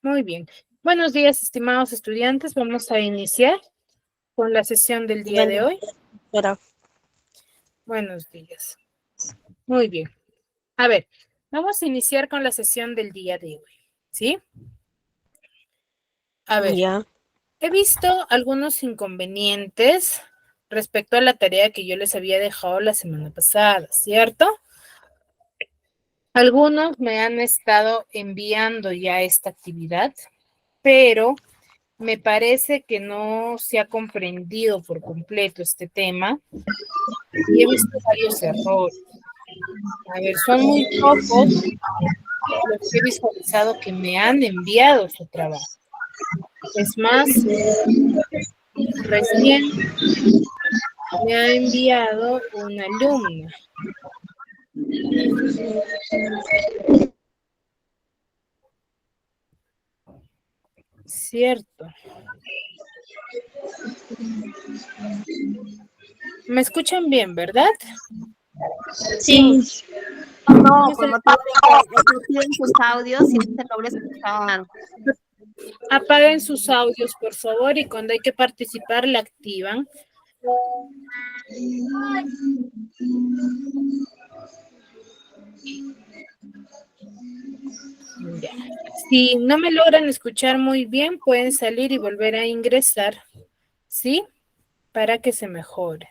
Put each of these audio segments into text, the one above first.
Muy bien. Buenos días, estimados estudiantes. Vamos a iniciar con la sesión del día de hoy. Buenos días. Muy bien. A ver, vamos a iniciar con la sesión del día de hoy, ¿sí? A ver, he visto algunos inconvenientes respecto a la tarea que yo les había dejado la semana pasada, ¿cierto? Algunos me han estado enviando ya esta actividad, pero me parece que no se ha comprendido por completo este tema y he visto varios errores. A ver, son muy pocos los que he visualizado que me han enviado su trabajo. Es más, recién me ha enviado una alumna. Cierto. ¿Me escuchan bien, verdad? Sí. No, por motivo de que activen sus audios y no se logra escuchar. Apaguen sus audios, por favor, y cuando hay que participar, la activan. Ya. Si no me logran escuchar muy bien, pueden salir y volver a ingresar, ¿sí? Para que se mejore.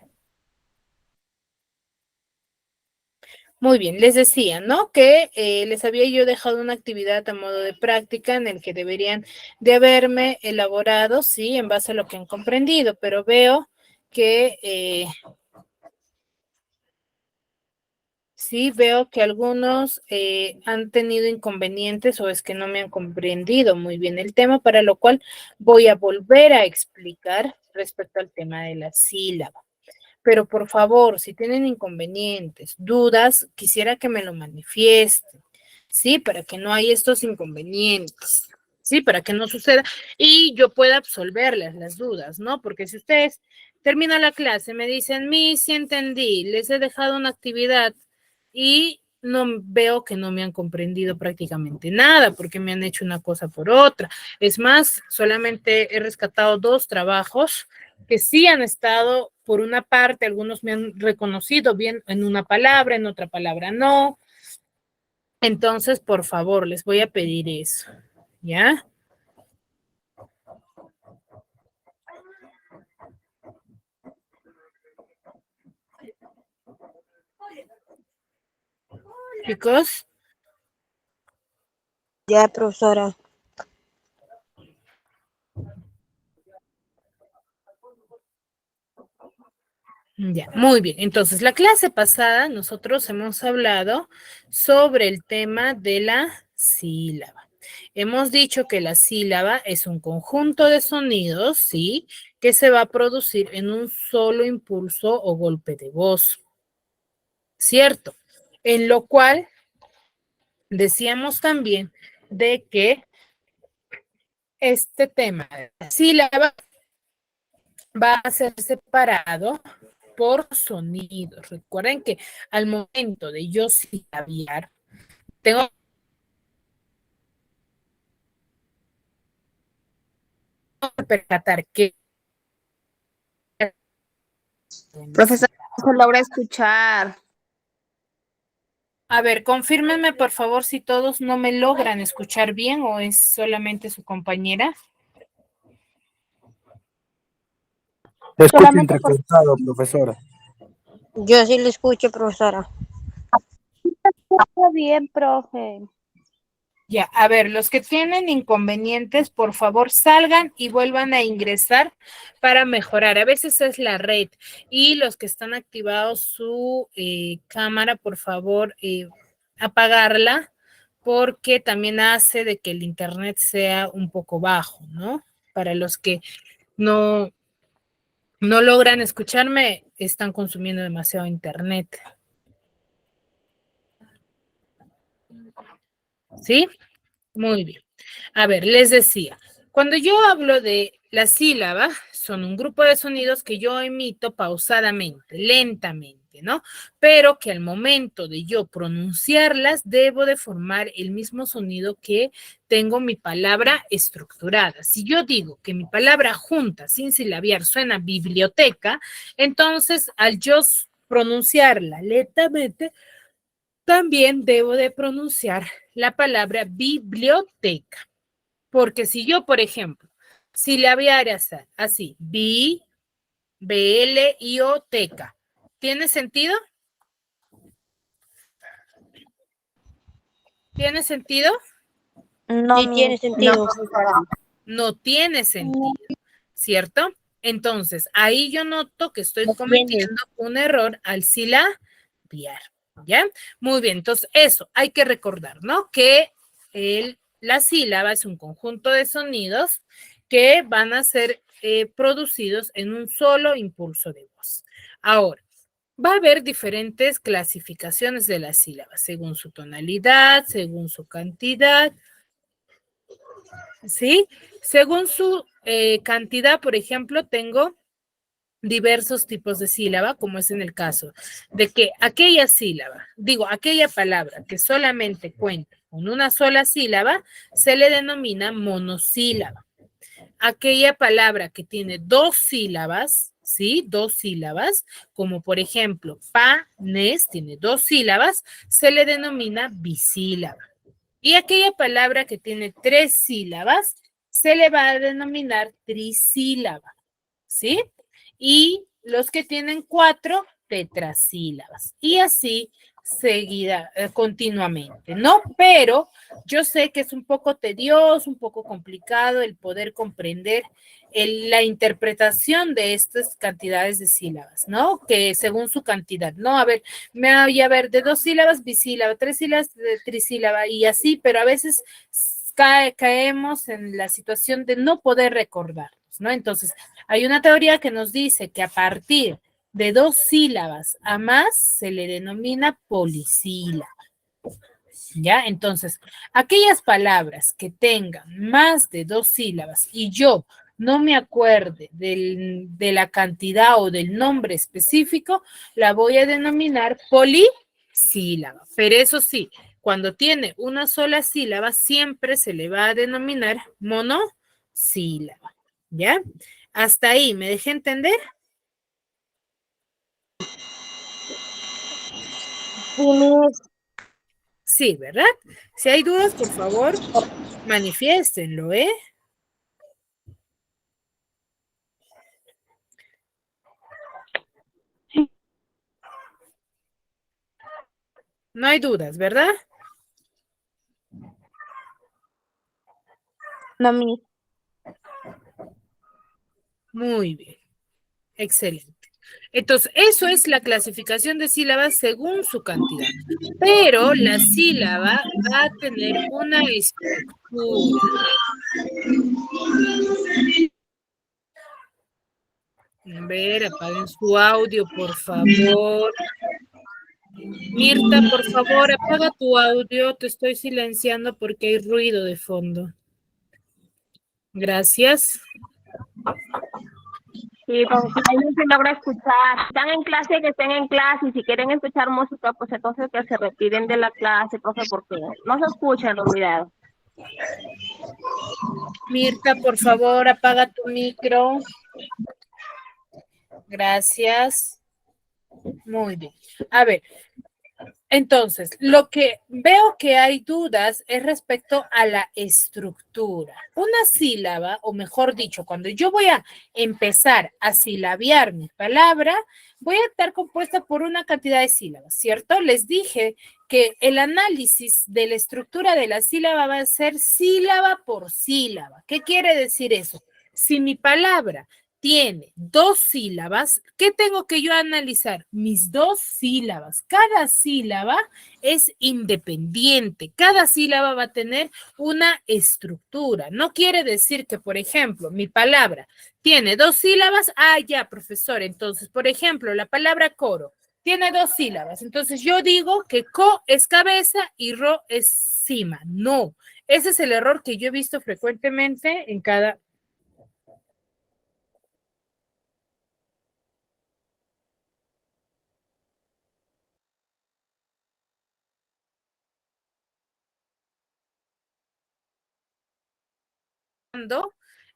Muy bien, les decía, ¿no? Que les había yo dejado una actividad a modo de práctica en el que deberían de haberme elaborado, sí, en base a lo que han comprendido, pero veo que sí, veo que algunos han tenido inconvenientes o es que no me han comprendido muy bien el tema, para lo cual voy a volver a explicar respecto al tema de la sílaba. Pero por favor, si tienen inconvenientes, dudas, quisiera que me lo manifiesten, ¿sí? Para que no haya estos inconvenientes, ¿sí? Para que no suceda y yo pueda absolverles las dudas, ¿no? Porque si ustedes terminan la clase, me dicen, sí entendí, les he dejado una actividad y no veo que no me han comprendido prácticamente nada porque me han hecho una cosa por otra. Es más, solamente he rescatado 2 trabajos que sí han estado por una parte, algunos me han reconocido bien en una palabra, en otra palabra no. Entonces, por favor, les voy a pedir eso, ¿ya? Chicos. Ya, profesora. Ya, muy bien. Entonces, la clase pasada nosotros hemos hablado sobre el tema de la sílaba. Hemos dicho que la sílaba es un conjunto de sonidos, ¿sí? Que se va a producir en un solo impulso o golpe de voz. ¿Cierto? En lo cual decíamos también de que este tema de la sílaba va a ser separado por sonidos. Recuerden que al momento de yo silabiar, tengo que percatar que... Profesor, no se logra escuchar. A ver, confírmenme por favor si todos no me logran escuchar bien o es solamente su compañera. Te escucho entrecortado, profesora. Yo sí le escucho, profesora. Está bien, profe. Ya, a ver, los que tienen inconvenientes, por favor, salgan y vuelvan a ingresar para mejorar. A veces es la red y los que están activados su cámara, por favor, apagarla porque también hace de que el internet sea un poco bajo, ¿no? Para los que no logran escucharme, están consumiendo demasiado internet. ¿Sí? Muy bien. A ver, les decía, cuando yo hablo de la sílaba, son un grupo de sonidos que yo emito pausadamente, lentamente, diferente, ¿no? Pero que al momento de yo pronunciarlas, debo de formar el mismo sonido que tengo mi palabra estructurada. Si yo digo que mi palabra junta, sin silabiar, suena biblioteca, entonces al yo pronunciarla lentamente, también debo de pronunciar la palabra biblioteca. Porque si yo, por ejemplo, silabiara así, B-L-I-O-teca, ¿tiene sentido? ¿Tiene sentido? No, Sí tiene no, sentido. profesora. No tiene sentido, ¿cierto? Entonces, ahí yo noto que estoy No tiene. cometiendo un error al silabiar, ¿ya? Muy bien, entonces eso hay que recordar, ¿no? Que la sílaba es un conjunto de sonidos que van a ser producidos en un solo impulso de voz. Ahora, va a haber diferentes clasificaciones de las sílabas, según su tonalidad, según su cantidad, ¿sí? Según su cantidad, por ejemplo, tengo diversos tipos de sílaba, como es en el caso de que aquella sílaba, aquella palabra que solamente cuenta con una sola sílaba, se le denomina monosílaba. Aquella palabra que tiene dos sílabas, ¿sí? Dos sílabas, como por ejemplo, panes, tiene dos sílabas, se le denomina bisílaba. Y aquella palabra que tiene tres sílabas, se le va a denominar trisílaba, ¿sí? Y los que tienen cuatro, tetrasílabas. Y así seguida, continuamente, ¿no? Pero yo sé que es un poco tedioso, un poco complicado el poder comprender la interpretación de estas cantidades de sílabas, ¿no? Que según su cantidad, ¿no? A ver, me voy a ver de dos sílabas, bisílaba, tres sílabas, trisílaba y así, pero a veces caemos en la situación de no poder recordarnos, ¿no? Entonces, hay una teoría que nos dice que a partir de dos sílabas a más se le denomina polisílaba. ¿Ya? Entonces, aquellas palabras que tengan más de dos sílabas y yo no me acuerde de la cantidad o del nombre específico, la voy a denominar polisílaba. Pero eso sí, cuando tiene una sola sílaba, siempre se le va a denominar monosílaba. ¿Ya? Hasta ahí, ¿me dejé entender? Sí, ¿verdad? Si hay dudas, por favor, manifiéstenlo, ¿eh? No hay dudas, ¿verdad? No, mi. Muy bien, excelente. Entonces, eso es la clasificación de sílabas según su cantidad. Pero la sílaba va a tener una estructura. A ver, apaguen su audio, por favor. Mirta, por favor, apaga tu audio. Te estoy silenciando porque hay ruido de fondo. Gracias. Sí, profesora, ahí no se logra escuchar. Si están en clase, que estén en clase. Y si quieren escuchar música, pues entonces que se retiren de la clase, profe, porque no se escuchan los videos. Mirta, por favor, apaga tu micro. Gracias. Muy bien. A ver, entonces, lo que veo que hay dudas es respecto a la estructura. Una sílaba, o mejor dicho, cuando yo voy a empezar a silabiar mi palabra, voy a estar compuesta por una cantidad de sílabas, ¿cierto? Les dije que el análisis de la estructura de la sílaba va a ser sílaba por sílaba. ¿Qué quiere decir eso? Si mi palabra tiene dos sílabas, ¿qué tengo que yo analizar? Mis dos sílabas. Cada sílaba es independiente. Cada sílaba va a tener una estructura. No quiere decir que, por ejemplo, mi palabra tiene dos sílabas. Ah, ya, profesor. Entonces, por ejemplo, la palabra coro tiene dos sílabas. Entonces, yo digo que co es cabeza y ro es cima. No. Ese es el error que yo he visto frecuentemente en cada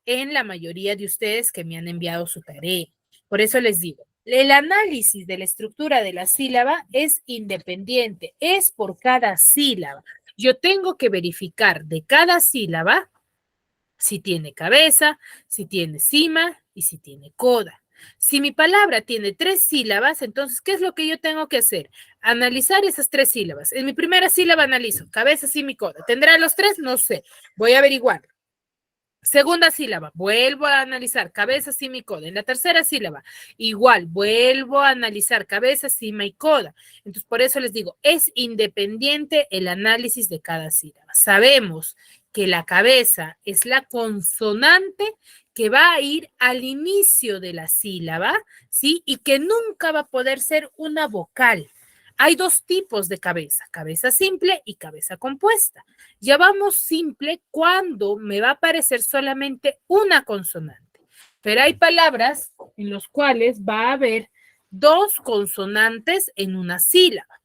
en la mayoría de ustedes que me han enviado su tarea. Por eso les digo, el análisis de la estructura de la sílaba es independiente, es por cada sílaba. Yo tengo que verificar de cada sílaba si tiene cabeza, si tiene cima y si tiene coda. Si mi palabra tiene 3 sílabas, entonces, ¿qué es lo que yo tengo que hacer? Analizar esas 3 sílabas. En mi primera sílaba analizo cabeza, cima y coda. ¿Tendrá los 3? No sé. Voy a averiguar. Segunda sílaba, vuelvo a analizar cabeza, cima y coda. En la tercera sílaba, igual, vuelvo a analizar cabeza, cima y coda. Entonces, por eso les digo, es independiente el análisis de cada sílaba. Sabemos que la cabeza es la consonante que va a ir al inicio de la sílaba, ¿sí? Y que nunca va a poder ser una vocal. Hay 2 tipos de cabeza simple y cabeza compuesta. Llamamos simple cuando me va a aparecer solamente una consonante, pero hay palabras en las cuales va a haber 2 consonantes en una sílaba,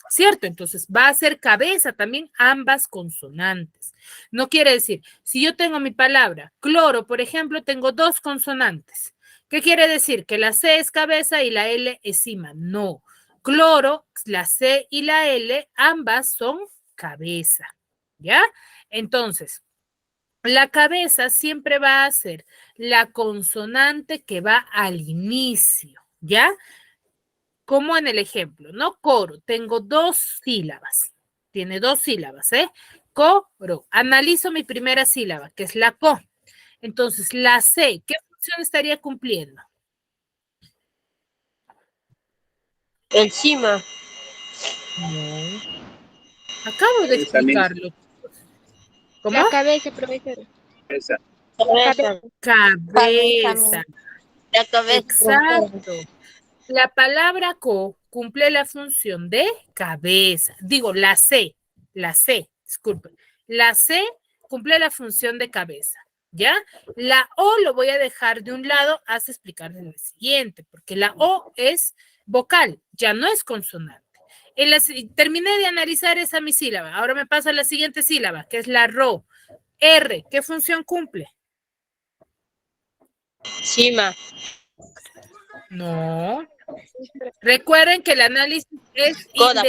¿cierto? Entonces va a ser cabeza también ambas consonantes. No quiere decir, si yo tengo mi palabra cloro, por ejemplo, tengo 2 consonantes. ¿Qué quiere decir? Que la C es cabeza y la L es cima. No. Cloro, la C y la L, ambas son cabeza. ¿Ya? Entonces, la cabeza siempre va a ser la consonante que va al inicio, ¿ya? Como en el ejemplo, ¿no? Coro, tengo 2 sílabas. Tiene 2 sílabas, ¿eh? Coro. Analizo mi primera sílaba, que es la co. Entonces, la C, ¿qué función estaría cumpliendo? Encima. No. Acabo de explicarlo. ¿Cómo? La cabeza, profesor. Esa. Cabeza. Cabeza. La cabeza. Exacto. La palabra co cumple la función de cabeza. Digo, la C, disculpen. La C cumple la función de cabeza, ¿ya? La O lo voy a dejar de un lado hasta explicarles el siguiente, porque la O es vocal, ya no es consonante. Terminé de analizar esa mi sílaba. Ahora me paso a la siguiente sílaba, que es la RO. R, ¿qué función cumple? Cima. No. Recuerden que el análisis es, Coda.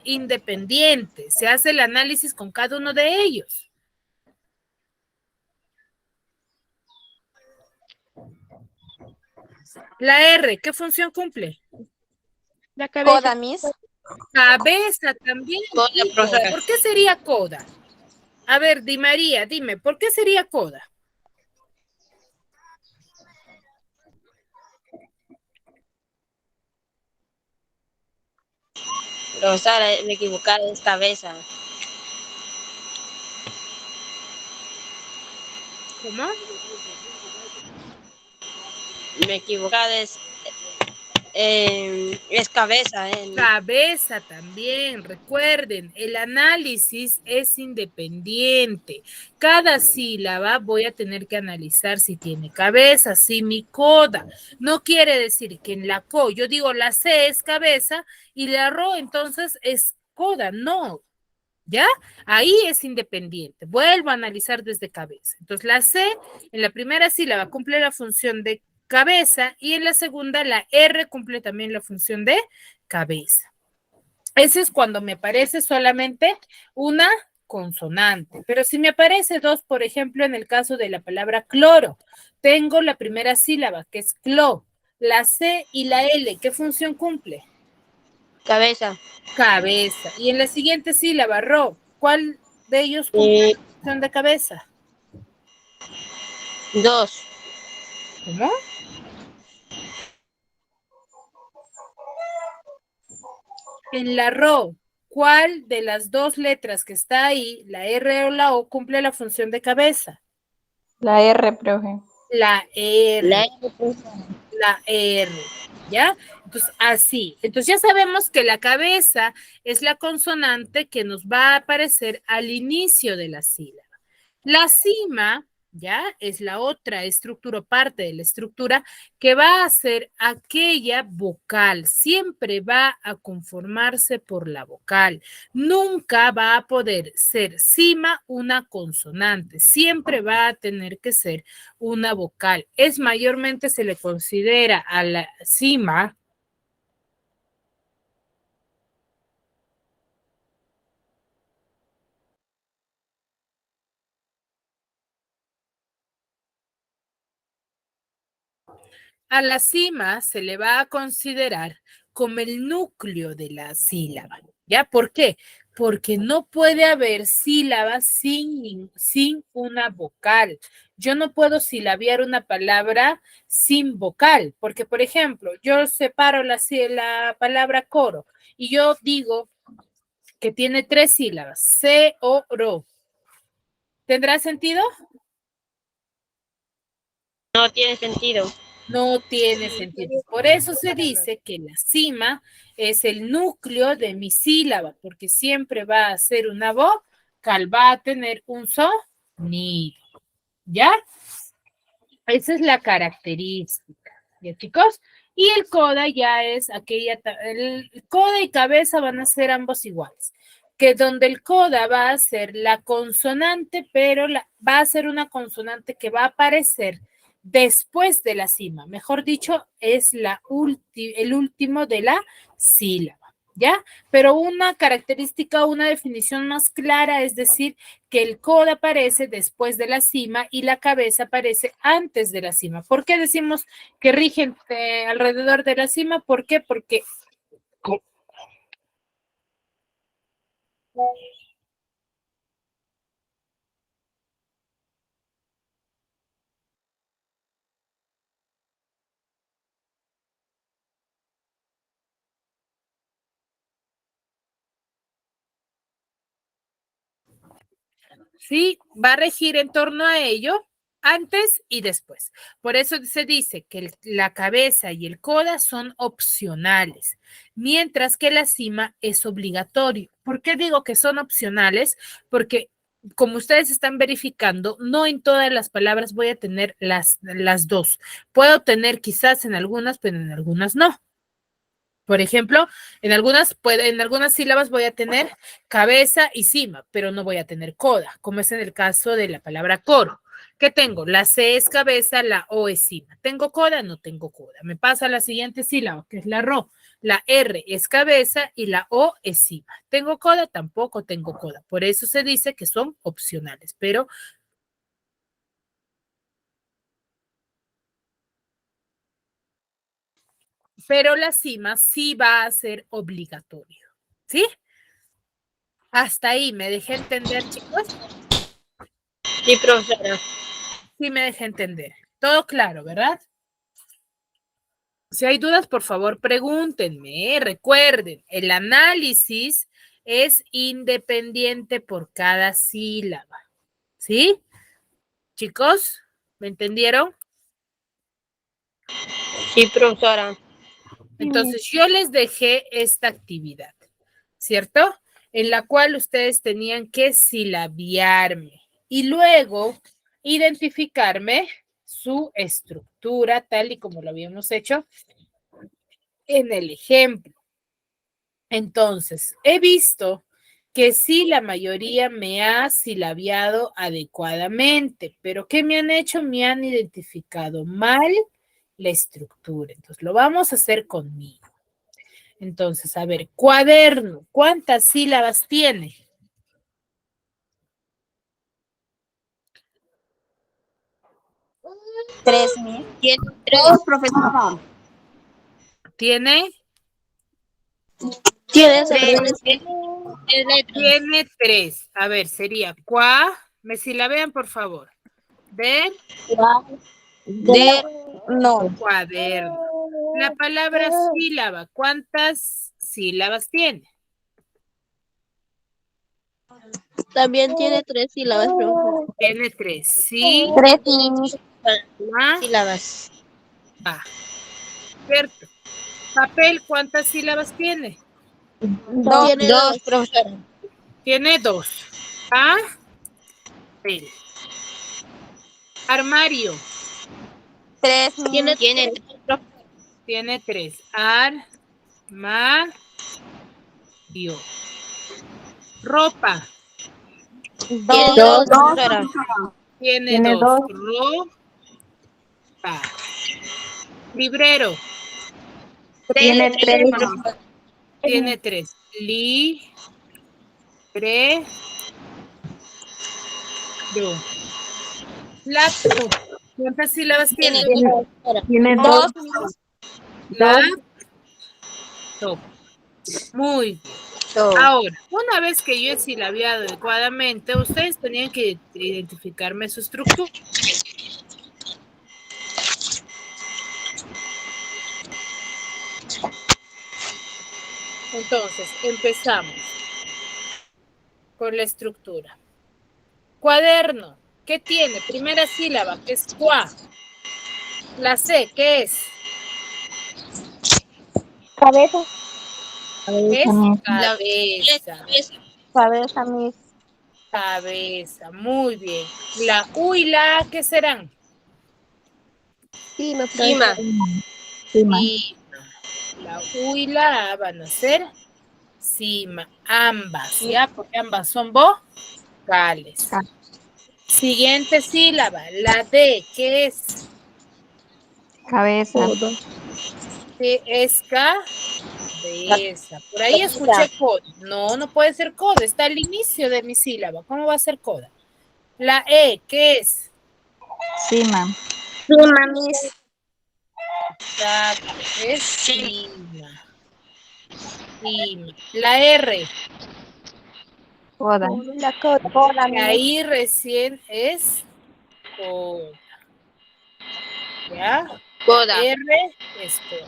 independiente. Se hace el análisis con cada uno de ellos. La R, ¿qué función cumple? La cabeza. Coda, Miss. Cabeza también. Coda, profesora. ¿Por qué sería coda? A ver, Di María, dime, ¿por qué sería coda? Profesora, me equivoqué, es cabeza. ¿Cómo? Me equivoqué, es cabeza. Cabeza también, recuerden, el análisis es independiente. Cada sílaba voy a tener que analizar si tiene cabeza, cima y coda. No quiere decir que en la co, yo digo la C es cabeza y la ro entonces es coda, no. ¿Ya? Ahí es independiente. Vuelvo a analizar desde cabeza. Entonces la C en la primera sílaba cumple la función de cabeza y en la segunda la R cumple también la función de cabeza. Ese es cuando me aparece solamente una consonante, pero si me aparece 2, por ejemplo, en el caso de la palabra cloro, tengo la primera sílaba que es clo, la C y la L, ¿qué función cumple? Cabeza. Cabeza. Y en la siguiente sílaba, ro, ¿cuál de ellos cumple la función de cabeza? 2. ¿Cómo? En la ro, ¿cuál de las 2 letras que está ahí, la R o la O, cumple la función de cabeza? La R, profe. La R. La La R, ¿ya? Entonces, así. Entonces, ya sabemos que la cabeza es la consonante que nos va a aparecer al inicio de la sílaba. La cima ¿ya? Es la otra estructura, parte de la estructura que va a ser aquella vocal, siempre va a conformarse por la vocal, nunca va a poder ser cima una consonante, siempre va a tener que ser una vocal. Es mayormente se le considera a la cima se le va a considerar como el núcleo de la sílaba. ¿Ya? ¿Por qué? Porque no puede haber sílabas sin una vocal. Yo no puedo silabiar una palabra sin vocal, porque, por ejemplo, yo separo la palabra coro y yo digo que tiene 3 sílabas, C, O, RO. ¿Tendrá sentido? No tiene sentido. No tiene sentido. Por eso se dice que la cima es el núcleo de mi sílaba, porque siempre va a ser una vocal, va a tener un sonido. ¿Ya? Esa es la característica. ¿Ya, chicos? Y el coda ya es aquella, el coda y cabeza van a ser ambos iguales. Que donde el coda va a ser la consonante, pero va a ser una consonante que va a aparecer después de la cima. Mejor dicho, es el último de la sílaba. ¿Ya? Pero una característica, una definición más clara es decir que el coda aparece después de la cima y la cabeza aparece antes de la cima. ¿Por qué decimos que rigen alrededor de la cima? ¿Por qué? Porque sí, va a regir en torno a ello antes y después. Por eso se dice que la cabeza y el coda son opcionales, mientras que la cima es obligatorio. ¿Por qué digo que son opcionales? Porque como ustedes están verificando, no en todas las palabras voy a tener las dos. Puedo tener quizás en algunas, pero en algunas no. Por ejemplo, en algunas sílabas voy a tener cabeza y cima, pero no voy a tener coda, como es en el caso de la palabra coro. ¿Qué tengo? La C es cabeza, la O es cima. ¿Tengo coda? No tengo coda. Me pasa a la siguiente sílaba, que es la RO. La R es cabeza y la O es cima. ¿Tengo coda? Tampoco tengo coda. Por eso se dice que son opcionales, pero la cima sí va a ser obligatorio. ¿Sí? Hasta ahí, ¿me dejé entender, chicos? Sí, profesora. Sí, me dejé entender. Todo claro, ¿verdad? Si hay dudas, por favor, pregúntenme. Recuerden, el análisis es independiente por cada sílaba. ¿Sí? Chicos, ¿me entendieron? Sí, profesora. Entonces, yo les dejé esta actividad, ¿cierto? En la cual ustedes tenían que silabiarme y luego identificarme su estructura tal y como lo habíamos hecho en el ejemplo. Entonces, he visto que sí, la mayoría me ha silabiado adecuadamente, pero ¿qué me han hecho? Me han identificado mal la estructura. Entonces, lo vamos a hacer conmigo. Entonces, a ver, cuaderno, ¿cuántas sílabas tiene? 3. Tiene 3. Profesora. ¿Tiene? Tiene 3. 3 letras. Tiene 3. A ver, sería me silabean, por favor. Ver. No. Cuaderno. La palabra sílaba, ¿cuántas sílabas tiene? También tiene 3 sílabas, profesora. Tiene 3. Sí. 3 sílabas. Va. Cierto. Papel, ¿cuántas sílabas tiene? Tiene 2, profesora. Tiene 2. Papel. Armario. Tres. Tiene Tiene 3. Armario. Ropa. dos, profesora. Tiene 2. Ropa. Librero. Tiene tres. Tiene 3. Librero. Laptop. ¿Cuántas sílabas tiene? Tiene Dos. Laptop. Muy bien. Ahora, una vez que yo he silabiado adecuadamente, ustedes tenían que identificarme su estructura. Entonces, empezamos con la estructura. Cuaderno. ¿Qué tiene? Primera sílaba, que es cua. La C, ¿qué es? Cabeza. Es Cabeza. cabeza. Cabeza, mis. Cabeza, muy bien. La U y la A, ¿qué serán? Cima. Cima. La U y la A van a ser cima. Ambas, ¿ya? Porque ambas son vocales. Siguiente sílaba, la D, ¿qué es? Cabeza. ¿Qué es cabeza? Por ahí escuché coda. No, no puede ser coda. Está al inicio de mi sílaba. ¿Cómo va a ser coda? La E, ¿qué es? Cima. Cima, mis. Exacto, es cima. Cima. La R, Coda. La coda, mis. ahí recién es coda. ¿Ya? Coda. R es coda.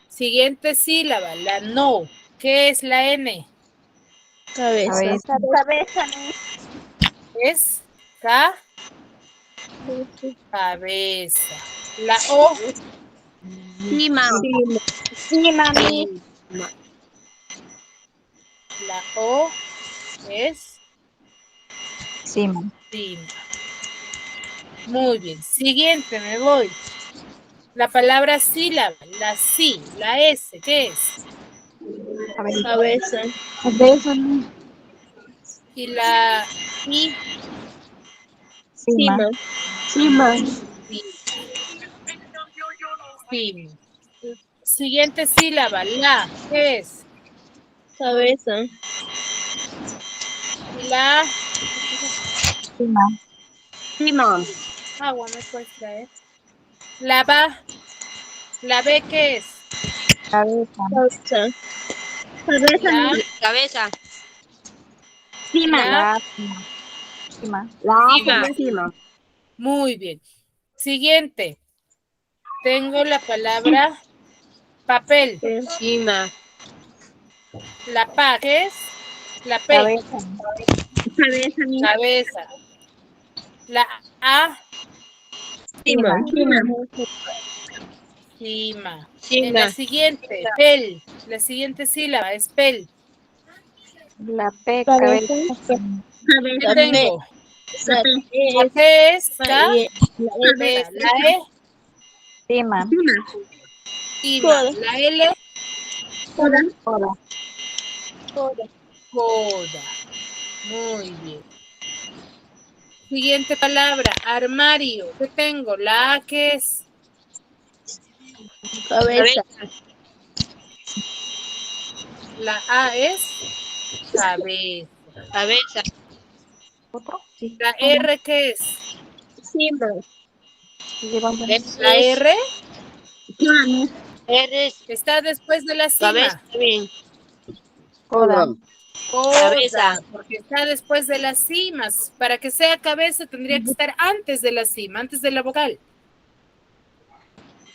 Siguiente sílaba, la no. ¿Qué es la N? Cabeza. Cabeza, mis. Es cabeza. La O, Cima. Cima, mis. la O es Cima. cima. Muy bien. Siguiente, me voy. La palabra sílaba, la sí, la S, ¿qué es? Cabeza. Cabeza, mis. Y la I, Cima. Cima. cima. Siguiente sílaba, la, ¿qué es? Cabeza. Y la Cima. Cima. agua me puedes traer. La B, ¿qué es? Cabeza. Cabeza, mis. Cabeza. Cima. La Cima. Cima. muy bien. Siguiente. Tengo la palabra papel. Cima. La pa, ¿qué es? La P, Cabeza. Cabeza, mis. cabeza. La A, Cima. Cima. cima. En Cima. la siguiente, pel. La siguiente sílaba es pel. La P. Cabeza. Cabeza. ¿Qué Cabeza. tengo? La La P es cabeza. cabeza. La E, Cima. cima. La L, Coda. Coda. coda. Muy bien. Siguiente palabra, armario. ¿Qué tengo? La A, ¿qué es? Cabeza. La A es cabeza. Cabeza. La R, ¿qué es? Cima. La R Cima. R. está después de la Cabeza. cima. Bien. Coda. Coda, Cabeza. porque está después de las cimas. Para que sea cabeza tendría que estar antes de la cima, antes de la vocal.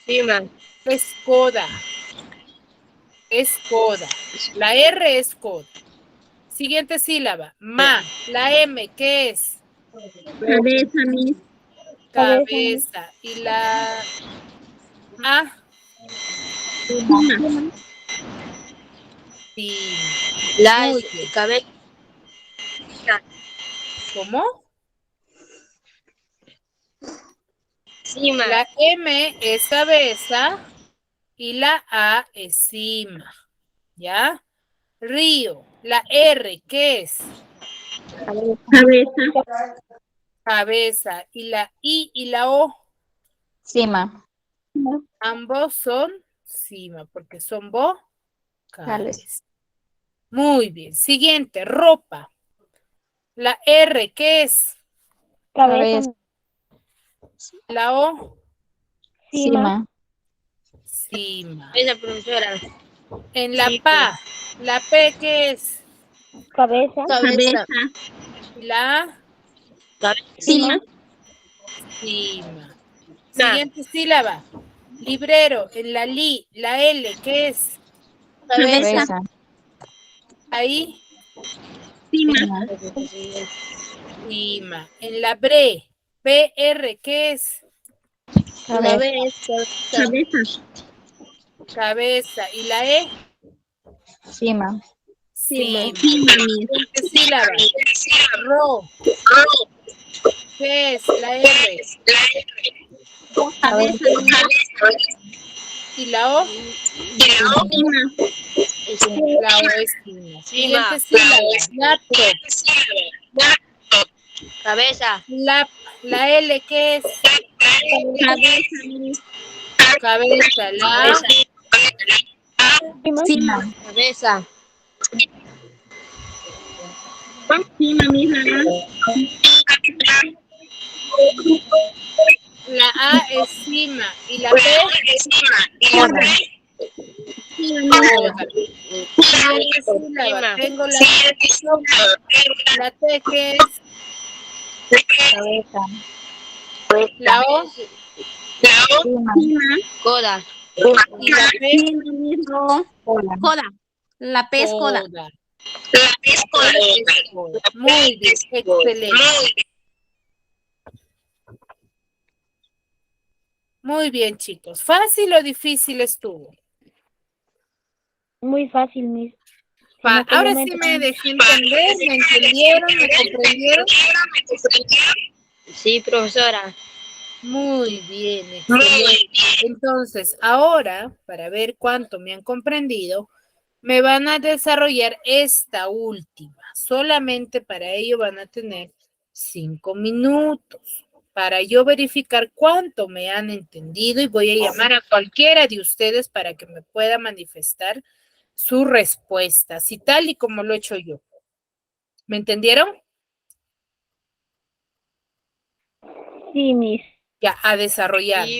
Cima. Es coda. Es coda. La R es coda. Siguiente sílaba. Ma. La M, ¿qué es? Cabeza, mis. Cabeza. Y la A, Cima. cima. La Muy bien. cabeza. ¿Cómo? Cima. La M es cabeza y la A es cima. ¿Ya? Río. La R, ¿qué es? Cabeza. Cabeza. Y la I y la O, Cima. ambos son cima, porque son Dale. vocales. Muy bien. Siguiente, ropa. La R, ¿qué es? Cabeza. La O, Cima. cima. Esa profesora. En la PA, la P, ¿qué es? Cabeza. Y la A, Cima. cima. Siguiente sílaba. Librero. En la LI, la L, ¿qué es? Cabeza. Ahí, Cima. cima. En la BRE, PR, ¿qué es? Cabeza. Cabeza. Y la E, Cima. cima. Siguiente sílaba. RO, ¿qué es? La R. Cabeza. Y la O, la O es cima. Siguiente sílaba. Laptop. Cabeza. La L, ¿qué es? Cabeza. La A, Cima. Cabeza. la A es cima. Y la P, Coda. coda. Siguiente sílaba. Cima. Tengo la T, ¿qué es? Cabeza. La O Cima. Coda. y la P, Coda. La P es coda. coda. Es coda. Muy bien, excelente. Muy bien, chicos. ¿Fácil o difícil estuvo? Muy fácil, Miss. Ahora sí me dejé entender, ¿me entendieron? ¿Me comprendieron? Sí, profesora. Muy bien, excelente. Entonces, ahora, para ver cuánto me han comprendido, me van a desarrollar esta última. Solamente para ello van a tener 5 minutos para yo verificar cuánto me han entendido y voy a llamar a cualquiera de ustedes para que me pueda manifestar su respuesta, así tal y como lo he hecho yo. ¿Me entendieron? Sí, Miss. Ya, a desarrollar. Sí.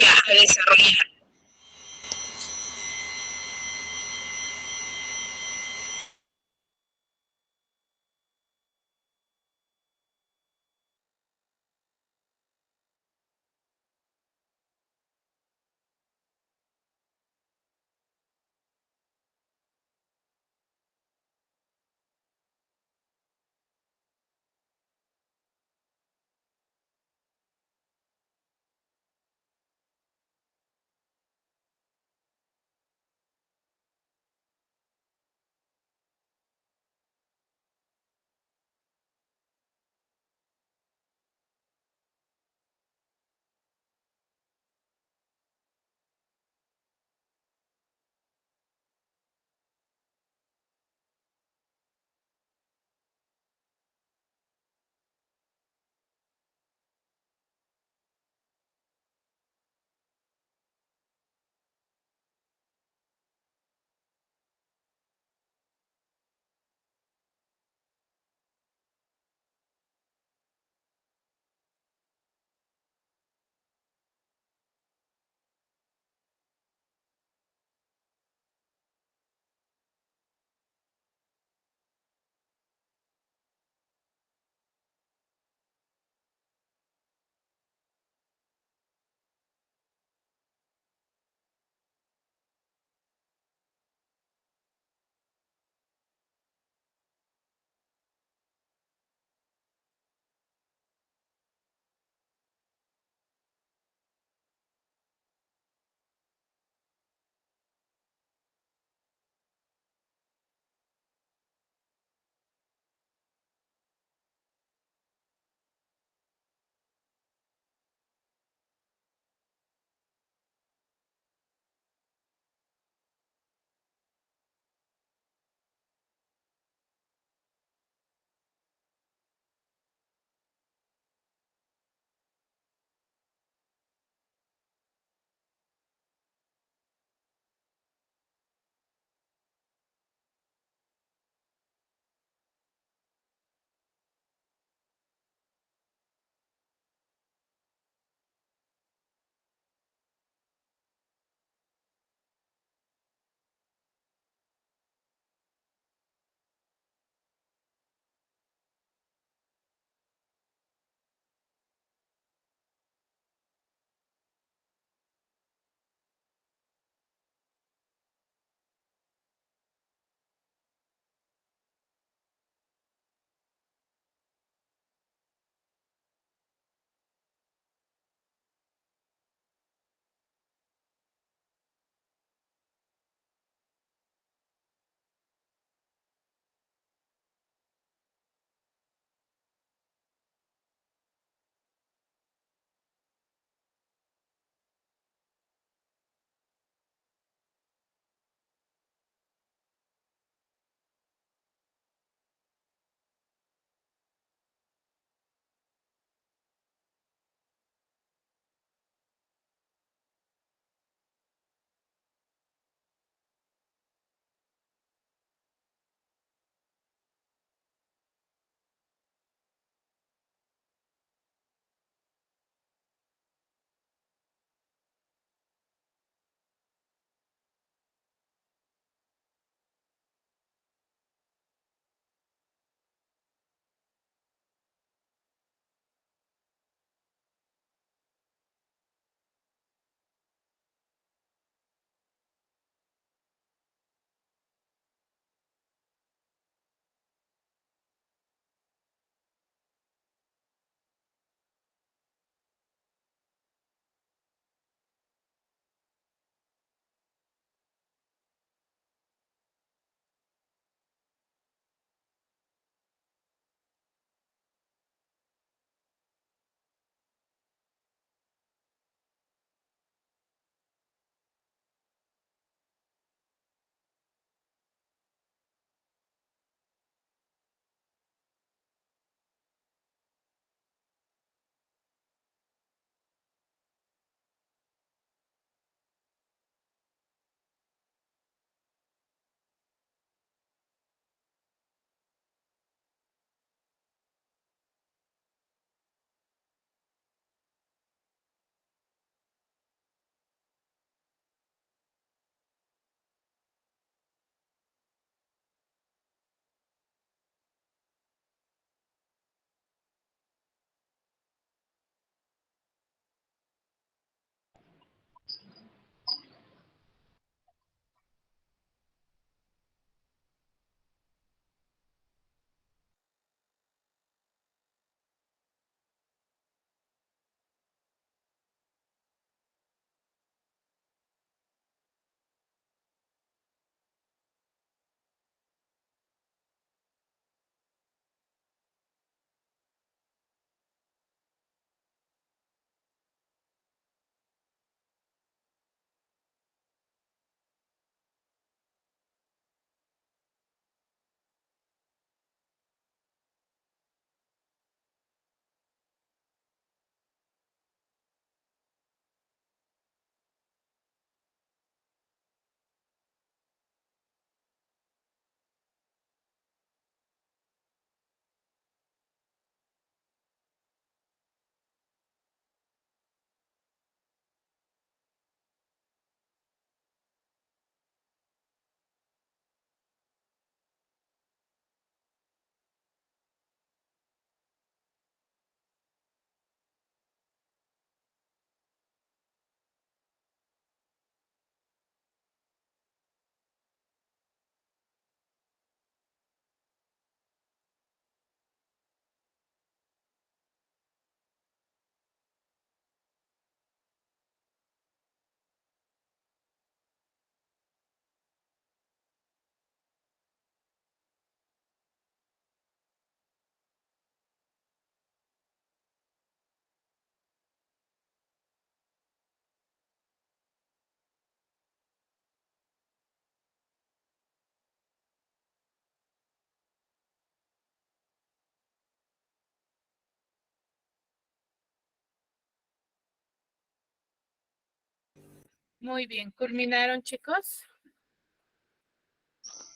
Muy bien. ¿Culminaron, chicos?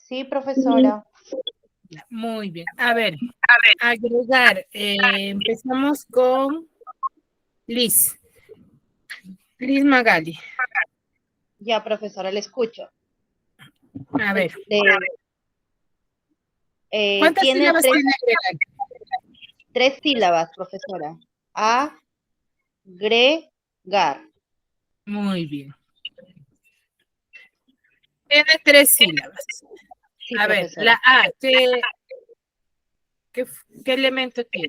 Sí, profesora. Muy bien. A ver, agregar. Empezamos con Liz. Liz Magali. Ya, profesora, le escucho. A ver, ¿cuántas Tiene sílabas tiene agregar? tres sílabas, profesora. Agregar. Muy bien. Tiene 3 sílabas. Sí, A ver, profesora. la A, ¿qué elemento tiene?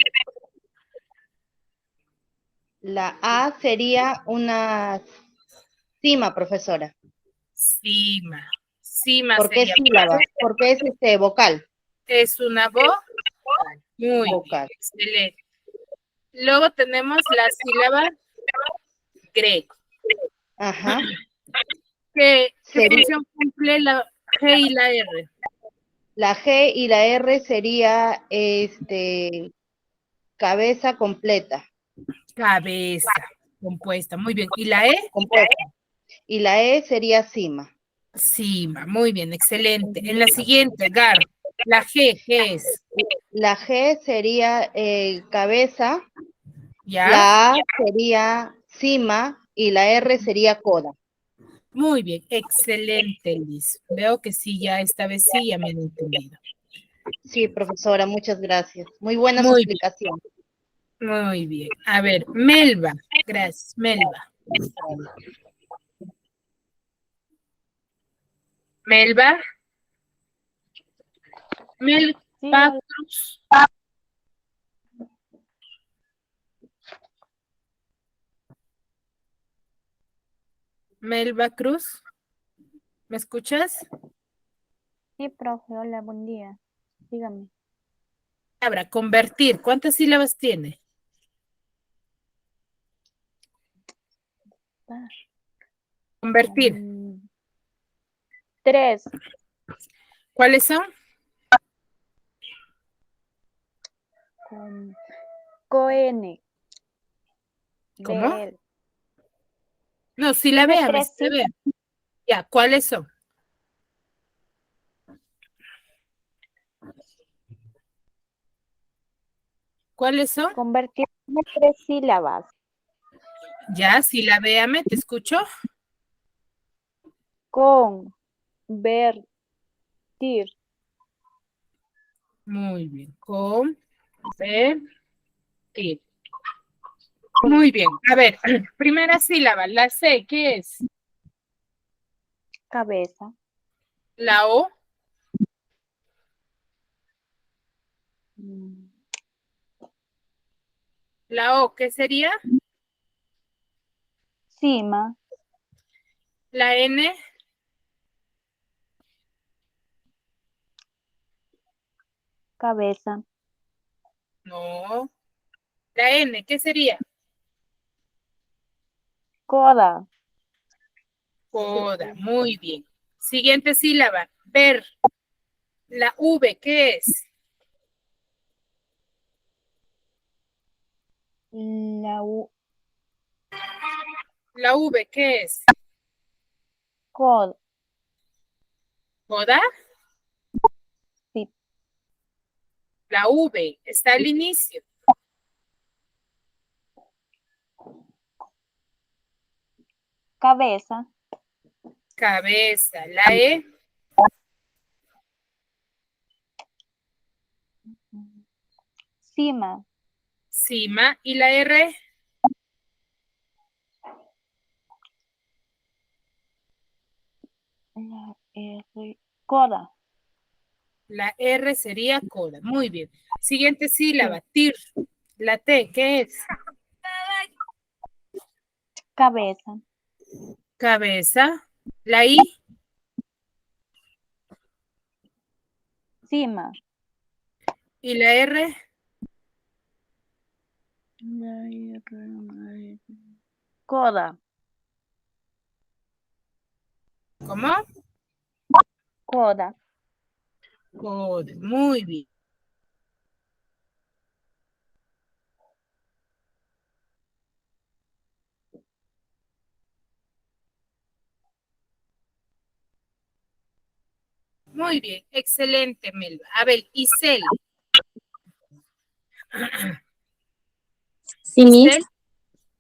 La A sería una cima, profesora. Cima. Cima ¿Por qué sería. sílaba? Porque es vocal. Es una voz. Muy bien, Vocal. excelente. Luego tenemos la sílaba gre. Ajá. ¿Qué Sería- función cumple la G y la R? La G y la R sería cabeza completa. Cabeza compuesta. Muy bien. ¿Y la E? Compuesta. Y la E sería cima. Cima. Muy bien, excelente. En la siguiente, Gar. La G, ¿qué es? La G sería cabeza, ¿Ya? la A sería cima y la R sería coda. Muy bien, excelente, Liz. Veo que sí, ya esta vez sí, ya me han entendido. Sí, profesora, muchas gracias. Muy buenas Muy explicaciones. Muy bien. A ver, Melba. Gracias, Melba. Melba. Melba Cruz. Melba Cruz. ¿Me escuchas? Sí, profe, hola, buen día. Dígame. Palabra, convertir. ¿Cuántas sílabas tiene? Convertir. 3. ¿Cuáles son? Con ¿Cómo? ver. No, Tiene sílabéame, 3 sílabéame. Ya, ¿cuáles son? ¿Cuáles son? Convertir tiene 3 sílabas. Ya, sílabéame, ¿te escucho? Convertir. Muy bien. Convertir. Muy bien. A ver, primera sílaba, la C, ¿qué es? Cabeza. La O, Mm, la O, ¿qué sería? Cima. La N, Cabeza. no. La N, ¿qué sería? Coda. Coda, muy bien. Siguiente sílaba, ver. La V, ¿qué es? La U. La V, ¿qué es? Coda. ¿Coda? Sí. La V, está al inicio. Cabeza. Cabeza. La E, Cima. cima. Y la R, La R. Coda. la R sería coda. Muy bien. Siguiente sílaba, tir. La T, ¿qué es? Cabeza. Cabeza. La I, Cima. y la R, La R. Coda. ¿cómo? Coda. Coda. Muy bien. Muy bien, excelente, Melba. A ver, Isel. Sí, Miss. Isel,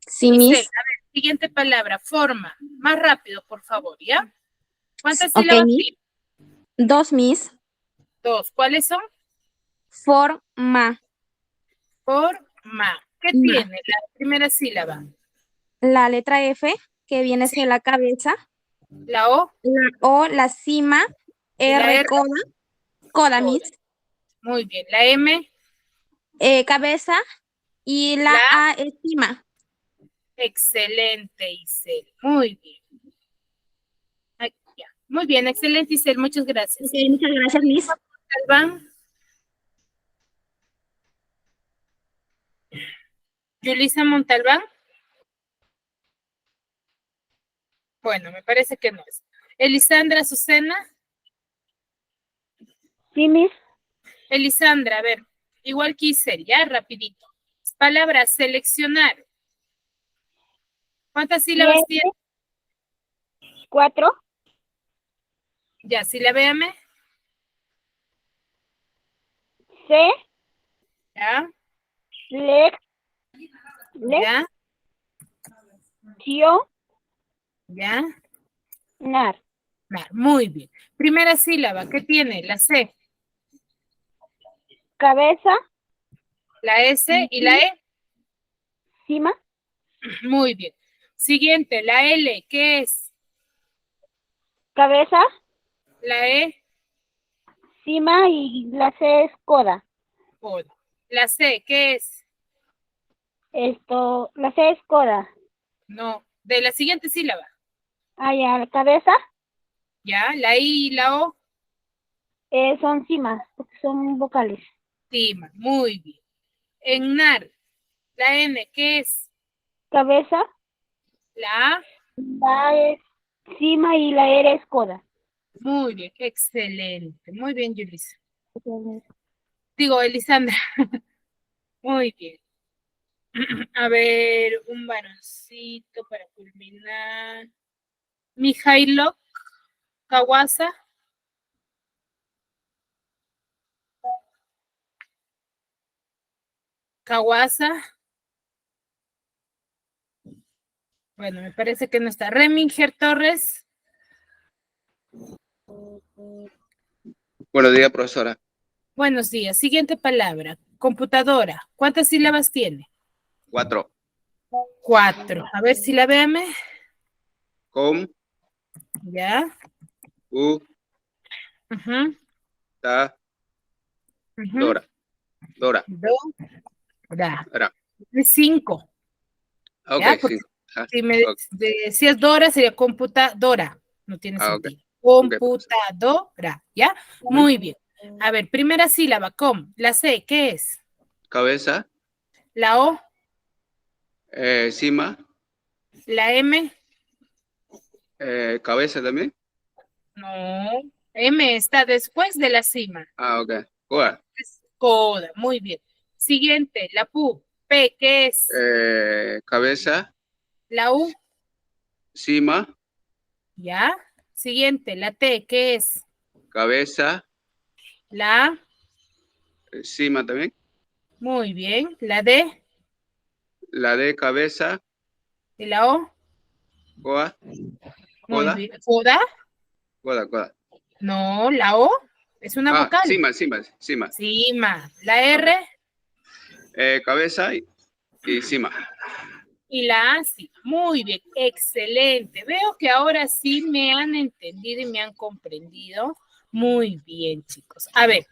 Sí, Isel, Miss. a ver, siguiente palabra, forma. Más rápido, por favor, ¿ya? ¿Cuántas Ok, sílabas Miss. tiene? 2, Miss. 2. ¿Cuáles son? Forma. Forma. ¿Qué Ma. tiene la primera sílaba? La letra F, que viene a ser la cabeza. La O La O, la cima. y la R, R. coda. Coda, Coda. Miss. Muy bien. La M, Cabeza. Y la la A es cima. excelente, Isel. Muy bien. Aquí ya. Muy bien, excelente, Isel. Muchas gracias. Ok, muchas gracias, Miss. Montalbán. Yulisa Montalbán. Bueno, me parece que no es. Elisandra Azucena. Sí, Miss. Elisandra, a ver, igual que Isel, ya, rapidito. Palabra seleccionar. ¿Cuántas sílabas tiene? 4. Ya, sílabéame. C, Ya, lección, ya, ya. nar. Muy bien. Primera sílaba, ¿qué tiene? La C, Cabeza, la S y la E. cima, Muy bien. Siguiente, la L, ¿qué es? cabeza, La E, cima y la C es coda. coda. La C, ¿qué es? La C es coda. No, de la siguiente sílaba. Ah, ya, la cabeza Ya, la I y la O. son cimas, porque son vocales. Cima, muy bien. En NAR, la N, ¿qué es? Cabeza, La A, la A es cima y la R es coda. muy bien, excelente. Muy bien, Yulisa. Digo, Elisandra. Muy bien. A ver, un varoncito para culminar. Mijailo Kawasa. Kawasa. Bueno, me parece que no está. Reminger Torres. Buenos días, profesora. Buenos días. Siguiente palabra. Computadora. ¿Cuántas sílabas tiene? 4. 4. A ver, sílabéame. Com, Ya. u, Ujú, ta, ujú. dora. Dora. Dora. Dora. 5. Ok, ¿Ya? Porque sí. Ah, si me ok. decías Dora, sería computadora. No tiene Ah, ok. sentido. Ok, profesora. Computadora. ¿Ya? Muy bien. A ver, primera sílaba, com. La C, ¿qué es? Cabeza, La O, cima, la M. cabeza también. No. M está después de la cima. Ah, ok. Coda, Es coda. Muy bien. Siguiente, la Pu. P, ¿qué es? cabeza, La U. cima, ¿Ya? Siguiente, la T, ¿qué es? cabeza, La A. cima también. Muy bien. La D La de cabeza, y la O. coda, Muy coda, bien. ¿Coda? coda, coda. No, la O es una Ah, vocal. cima, cima, cima. Cima. La Ok. R Cabeza y cima. y la A, sí. Muy bien. Excelente. Veo que ahora sí me han entendido y me han comprendido. Muy bien, chicos. A ver,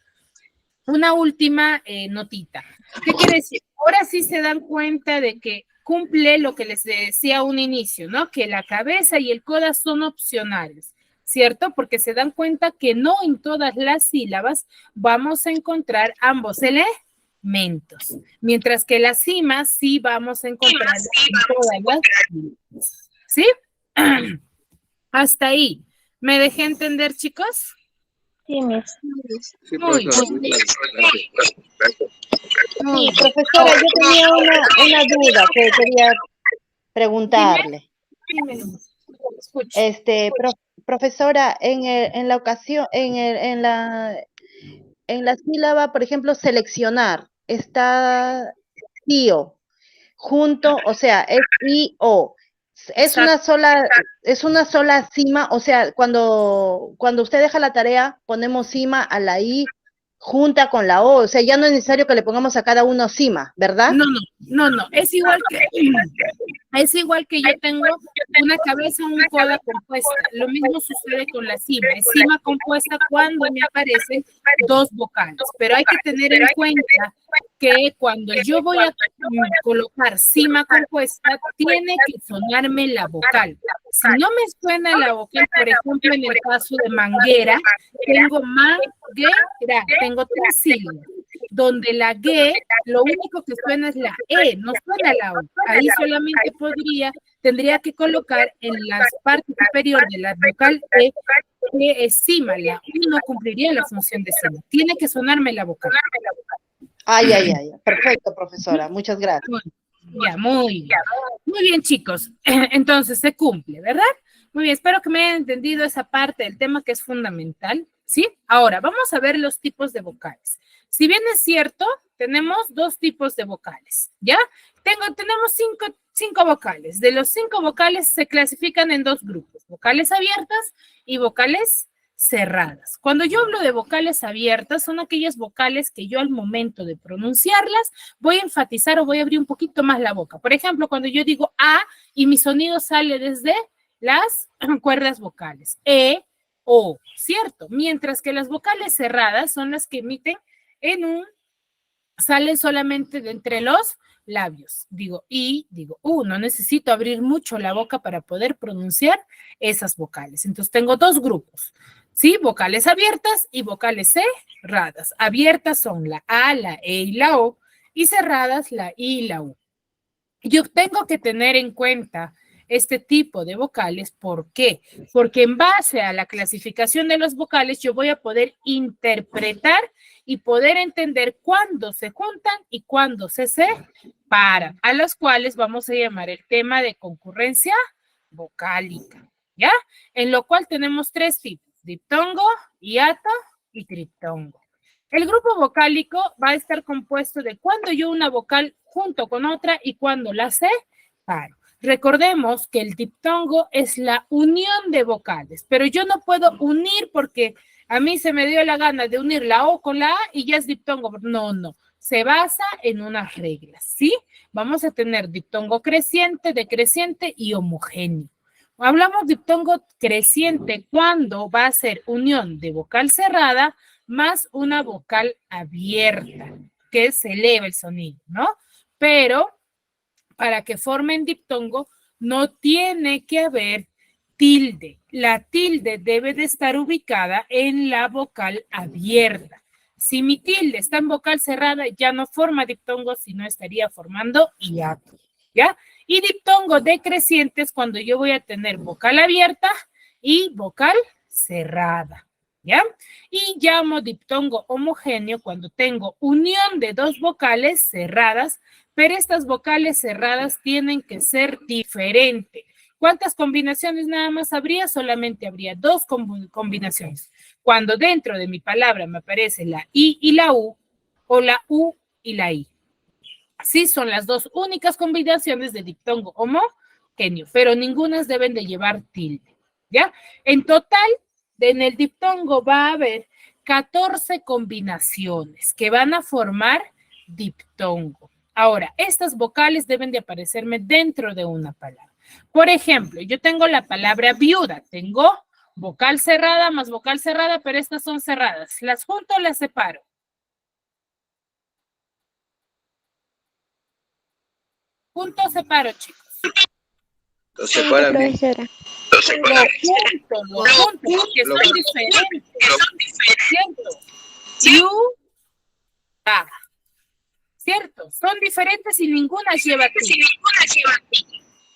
una última notita. ¿Qué quiere decir? Ahora sí se dan cuenta de que cumple lo que les decía a un inicio, ¿no? Que la cabeza y el coda son opcionales, ¿cierto? Porque se dan cuenta que no en todas las sílabas vamos a encontrar ambos elementos, mientras que la cima sí vamos a encontrar en todas las sílabas. ¿Sí? Hasta ahí. ¿Me dejé entender, chicos? Sí, Miss. Sí, Muy profesora. bien. Muy bien. Gracias. Muy Sí, bien. profesora, yo tenía una duda que quería preguntarle. Dime. Escucho. profesora, en la ocasión, en la sílaba, por ejemplo, seleccionar, está tío, junto, o sea, es I, O. Es una sola cima, o sea, cuando usted deja la tarea, ponemos cima a la I junta con la O, o sea, ya no es necesario que le pongamos a cada uno cima, ¿verdad? No, es igual que yo tengo una cabeza, un coda compuesta. Lo mismo sucede con la cima. Es cima compuesta cuando me aparecen dos vocales. Pero hay que tener en cuenta que cuando yo voy a colocar cima compuesta, tiene que sonarme la vocal. Si no me suena la vocal, por ejemplo, en el caso de manguera, tengo manguera, tengo tres sílabas. Donde la G, lo único que suena es la E, no suena la O. Ahí solamente tendría que colocar en la parte superior de la vocal E, que es cima, la U no cumpliría la función de cima. Tiene que sonarme la vocal. Ay. Perfecto, profesora. Muchas gracias. Muy bien, chicos. Entonces, se cumple, ¿verdad? Muy bien, espero que me hayan entendido esa parte del tema que es fundamental, ¿sí? Ahora, vamos a ver los tipos de vocales. Si bien es cierto, tenemos dos tipos de vocales, ¿ya? Tenemos cinco vocales. De los 5 vocales se clasifican en 2 grupos, vocales abiertas y vocales cerradas. Cuando yo hablo de vocales abiertas, son aquellas vocales que yo al momento de pronunciarlas voy a enfatizar o voy a abrir un poquito más la boca. Por ejemplo, cuando yo digo A y mi sonido sale desde las cuerdas vocales, E, O, ¿cierto? Mientras que las vocales cerradas son las que emiten salen solamente de entre los labios. Digo I, digo U, no necesito abrir mucho la boca para poder pronunciar esas vocales. Entonces tengo 2 grupos, ¿sí? Vocales abiertas y vocales cerradas. Abiertas son la A, la E y la O, y cerradas la I y la U. Yo tengo que tener en cuenta este tipo de vocales. ¿Por qué? Porque en base a la clasificación de los vocales yo voy a poder interpretar y poder entender cuándo se juntan y cuándo se separan, a las cuales vamos a llamar el tema de concurrencia vocálica, ¿ya? En lo cual tenemos 3 tipos, diptongo, hiato y triptongo. El grupo vocálico va a estar compuesto de cuando yo una vocal junto con otra y cuando la separo. Recordemos que el diptongo es la unión de vocales, pero yo no puedo unir porque a mí se me dio la gana de unir la O con la A y ya es diptongo. No. Se basa en unas reglas, ¿sí? Vamos a tener diptongo creciente, decreciente y homogéneo. Hablamos diptongo creciente cuando va a ser unión de vocal cerrada más una vocal abierta, que se eleva el sonido, ¿no? Pero para que formen diptongo no tiene que haber tilde. La tilde debe de estar ubicada en la vocal abierta. Si mi tilde está en vocal cerrada, ya no forma diptongo, sino estaría formando hiato, ¿ya? Y diptongo decreciente es cuando yo voy a tener vocal abierta y vocal cerrada, ¿ya? Y llamo diptongo homogéneo cuando tengo unión de 2 vocales cerradas, pero estas vocales cerradas tienen que ser diferentes. ¿Cuántas combinaciones nada más habría? Solamente habría 2 combinaciones. Cuando dentro de mi palabra me aparece la I y la U, o la U y la I. Sí, son las 2 únicas combinaciones de diptongo homogéneo, pero ningunas deben de llevar tilde, ¿ya? En total, en el diptongo va a haber 14 combinaciones que van a formar diptongo. Ahora, estas vocales deben de aparecerme dentro de una palabra. Por ejemplo, yo tengo la palabra viuda, tengo vocal cerrada más vocal cerrada, pero estas son cerradas. ¿Las junto o las separo? Junto o separo, chicos. Lo separan bien. Lo junto, porque son diferentes. ¿Cierto? Viuda. ¿Cierto? Son diferentes y ninguna lleva tilde.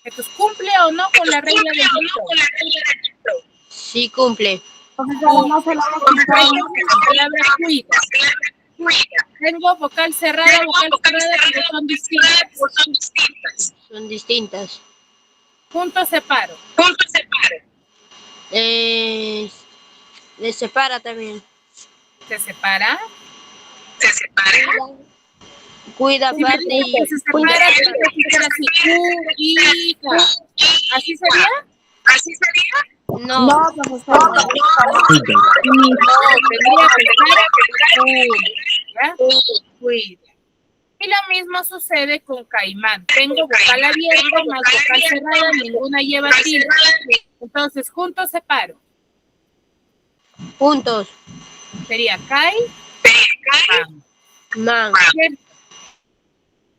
Entonces, ¿cumple o no con la regla del diptongo? Sí cumple. Palabra cuida. Tengo vocal cerrada, pero son distintas. Son distintas. Punto separo. Eh, le separa también. ¿Se separa? Cuida aparte y Que se separa, tendría que ser así. Cuida. ¿Así sería? no. No, tendría que ser cuida. ¿Ya? Cuida. Y lo mismo sucede con caimán. Tengo vocal abierto más vocal cerrada, ninguna lleva tilde. Entonces, juntos separo. Juntos. Sería kai, man. Man. ¿Cierto?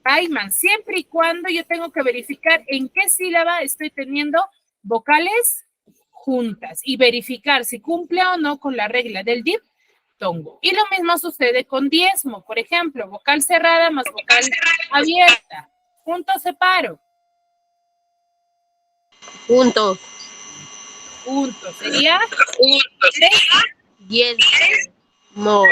Caimán, siempre y cuando yo tengo que verificar en qué sílaba estoy teniendo vocales juntas y verificar si cumple o no con la regla del diptongo. Y lo mismo sucede con diezmo, por ejemplo, vocal cerrada más vocal abierta. Juntos separo. Juntos. Juntos. Sería 10. Mo.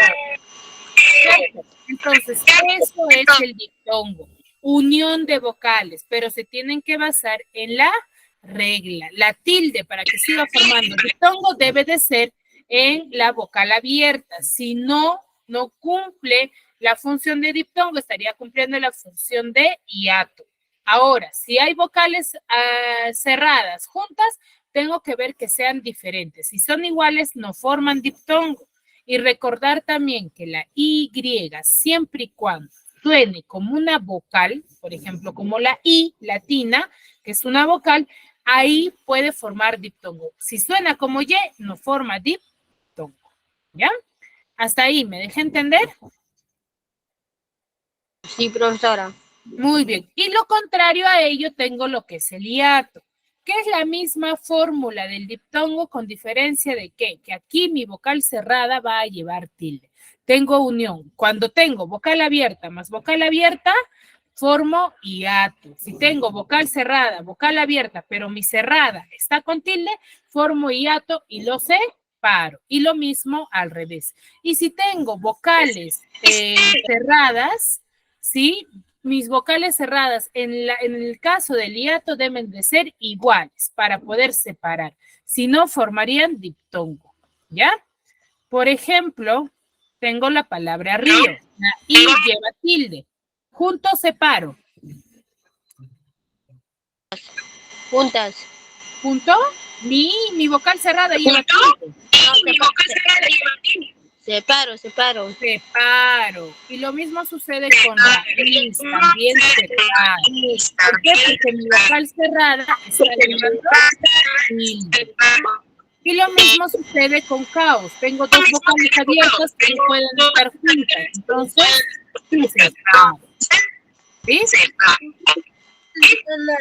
perfecto. Entonces, eso es el diptongo. Unión de vocales, pero se tienen que basar en la regla. La tilde, para que siga formando diptongo, debe de ser en la vocal abierta. Si no, no cumple la función de diptongo, estaría cumpliendo la función de hiato. Ahora, si hay vocales cerradas juntas, tengo que ver que sean diferentes. Si son iguales, no forman diptongo. Y recordar también que la Y, siempre y cuando suene como una vocal, por ejemplo, como la I latina, que es una vocal, ahí puede formar diptongo. Si suena como Y, no forma diptongo. ¿Ya? Hasta ahí, ¿me dejé entender? Sí, profesora. Muy bien. Y lo contrario a ello, tengo lo que es el hiato, que es la misma fórmula del diptongo con diferencia de que aquí mi vocal cerrada va a llevar tilde. Tengo unión. Cuando tengo vocal abierta más vocal abierta, formo hiato. Si tengo vocal cerrada, vocal abierta, pero mi cerrada está con tilde, formo hiato y lo separo. Y lo mismo al revés. Y si tengo vocales cerradas, ¿sí? Mis vocales cerradas en el caso del hiato deben de ser iguales para poder separar. Si no, formarían diptongo. ¿Ya? Por ejemplo, tengo la palabra río. La I lleva tilde. Juntos separo. Juntas. Junto, mi vocal cerrada lleva tilde. Separo. Separo. Y lo mismo sucede con la is, también separo. ¿Por qué? Porque mi vocal cerrada está llevando tilde. Y lo mismo sucede con caos. Tengo dos vocales abiertas que no pueden estar juntas. Entonces, separo. ¿Sí?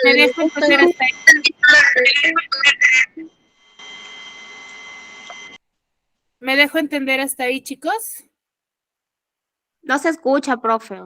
Me dejo entender hasta ahí. ¿Me dejo entender hasta ahí, chicos? No se escucha, profe.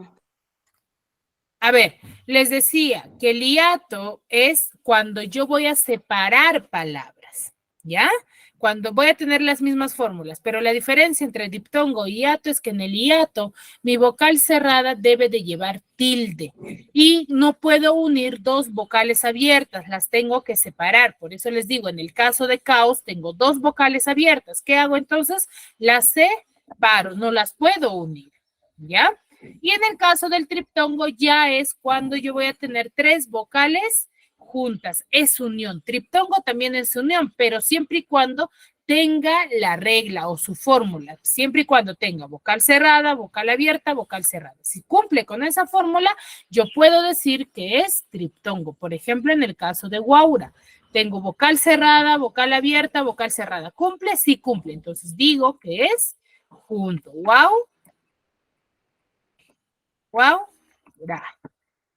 A ver, les decía que el hiato es cuando yo voy a separar palabras, ¿ya? Cuando voy a tener las mismas fórmulas, pero la diferencia entre diptongo y hiato es que en el hiato mi vocal cerrada debe de llevar tilde y no puedo unir dos vocales abiertas, las tengo que separar. Por eso les digo, en el caso de caos tengo dos vocales abiertas. ¿Qué hago entonces? Las separo, no las puedo unir, ¿ya? Y en el caso del triptongo ya es cuando yo voy a tener tres vocales juntas. Es unión. Triptongo también es unión, pero siempre y cuando tenga la regla o su fórmula. Siempre y cuando tenga vocal cerrada, vocal abierta, vocal cerrada. Si cumple con esa fórmula, yo puedo decir que es triptongo. Por ejemplo, en el caso de Guaura. Tengo vocal cerrada, vocal abierta, vocal cerrada. ¿Cumple? Sí cumple. Entonces digo que es junto. Wow,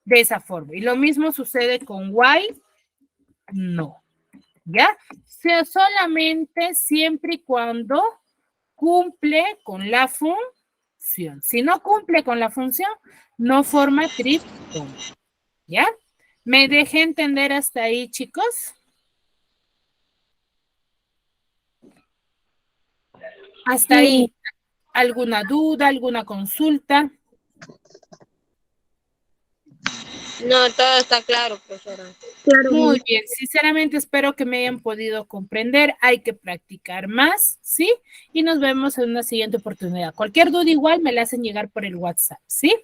de esa forma. Y lo mismo sucede con why, no. ¿Ya? Solamente siempre y cuando cumple con la función. Si no cumple con la función, no forma triptongo. ¿Ya? ¿Me dejé entender hasta ahí, chicos? Hasta ahí. ¿Alguna duda, alguna consulta? No, todo está claro, profesora. Claro, Muy bien, sinceramente espero que me hayan podido comprender. Hay que practicar más, ¿sí? Y nos vemos en una siguiente oportunidad. Cualquier duda igual me la hacen llegar por el WhatsApp, ¿sí?